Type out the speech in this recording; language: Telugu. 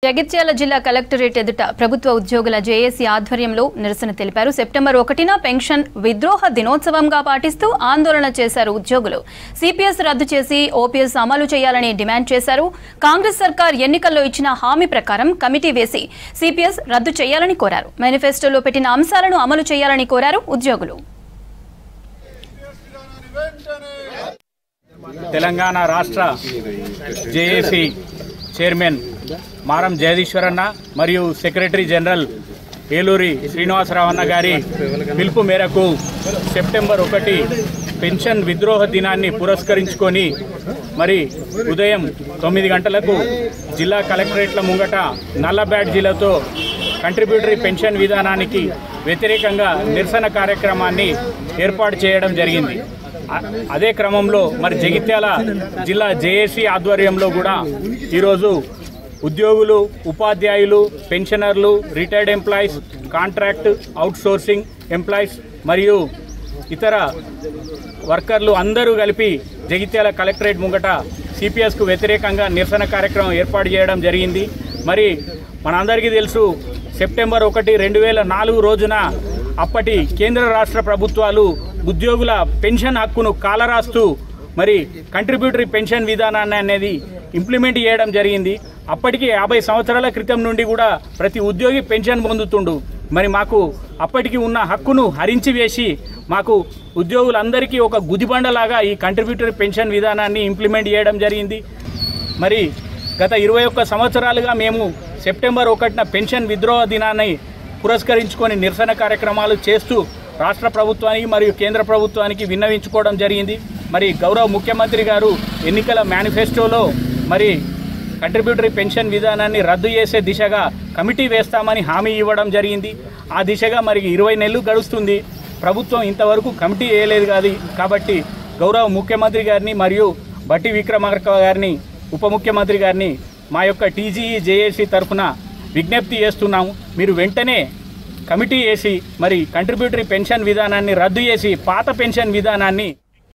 జగిత్యాల జిల్లా కలెక్టరేట్ ఎదుట ప్రభుత్వ ఉద్యోగుల జేఏసీ ఆధ్వర్యంలో నిరసన తెలిపారు. సెప్టెంబర్ 1న పెన్షన్ విద్రోహ దినోత్సవంగా పాటిస్తూ ఆందోళన చేశారు ఉద్యోగులు. సిపిఎస్ రద్దు చేసి ఓపీఎస్ అమలు చేయాలని డిమాండ్ చేశారు. కాంగ్రెస్ సర్కార్ ఎన్నికల్లో ఇచ్చిన హామీ ప్రకారం కమిటీ వేసి సిపిఎస్ రద్దు చేయాలని కోరారు. మేనిఫెస్టోలో పెట్టిన అంశాలను అమలు చేయాలని కోరారు ఉద్యోగులు. తెలంగాణ రాష్ట్ర జేఏసీ చైర్మన్ మారం జగదీశ్వరన్న మరియు సెక్రటరీ జనరల్ ఏలూరి శ్రీనివాసరావు అన్న గారి పిలుపు మేరకు సెప్టెంబర్ 1 పెన్షన్ విద్రోహ దినాన్ని పురస్కరించుకొని మరి ఉదయం 9 గంటలకు జిల్లా కలెక్టరేట్ల ముంగట నల్ల బ్యాడ్జీలతో కంట్రిబ్యూటరీ పెన్షన్ విధానానికి వ్యతిరేకంగా నిరసన కార్యక్రమాన్ని ఏర్పాటు చేయడం జరిగింది. అదే క్రమంలో మరి జగిత్యాల జిల్లా జేఏసీ ఆధ్వర్యంలో కూడా ఈరోజు ఉద్యోగులు, ఉపాధ్యాయులు, పెన్షనర్లు, retired employees, contract outsourcing employees మరియు ఇతర వర్కర్లు అందరూ కలిపి జగిత్యాల కలెక్టరేట్ ముంగట సిపిఎస్కు వ్యతిరేకంగా నిరసన కార్యక్రమం ఏర్పాటు చేయడం జరిగింది. మరి మనందరికీ తెలుసు, సెప్టెంబర్ 1, 2004 రోజున అప్పటి కేంద్ర రాష్ట్ర ప్రభుత్వాలు ఉద్యోగుల పెన్షన్ హక్కును కాలరాస్తూ మరి కంట్రిబ్యూటరీ పెన్షన్ విధానాన్ని అనేది ఇంప్లిమెంట్ చేయడం జరిగింది. అప్పటికి 50 సంవత్సరాల క్రితం నుండి కూడా ప్రతి ఉద్యోగి పెన్షన్ పొందుతుండు. మరి మాకు అప్పటికి ఉన్న హక్కును హరించి వేసి మాకు ఉద్యోగులందరికీ ఒక గుదిబండలాగా ఈ కంట్రిబ్యూటరీ పెన్షన్ విధానాన్ని ఇంప్లిమెంట్ చేయడం జరిగింది. మరి గత 21 సంవత్సరాలుగా మేము సెప్టెంబర్ 1న పెన్షన్ విద్రోహ దినాన్ని పురస్కరించుకొని నిరసన కార్యక్రమాలు చేస్తూ రాష్ట్ర ప్రభుత్వానికి మరియు కేంద్ర ప్రభుత్వానికి విన్నవించుకోవడం జరిగింది. మరి గౌరవ ముఖ్యమంత్రి గారు ఎన్నికల మేనిఫెస్టోలో మరి కంట్రిబ్యూటరీ పెన్షన్ విధానాన్ని రద్దు చేసే దిశగా కమిటీ వేస్తామని హామీ ఇవ్వడం జరిగింది. ఆ దిశగా మరి 20 నెలలు గడుస్తుంది. ప్రభుత్వం ఇంతవరకు కమిటీ వేయలేదు కాబట్టి గౌరవ ముఖ్యమంత్రి గారిని మరియు బట్టి విక్రమార్క గారిని, ఉప ముఖ్యమంత్రి గారిని మా యొక్క టీజీఈ జేఏసీ తరఫున విజ్ఞప్తి చేస్తున్నాము. మీరు వెంటనే కమిటీ వేసి మరి కంట్రిబ్యూటరీ పెన్షన్ విధానాన్ని రద్దు చేసి పాత పెన్షన్ విధానాన్ని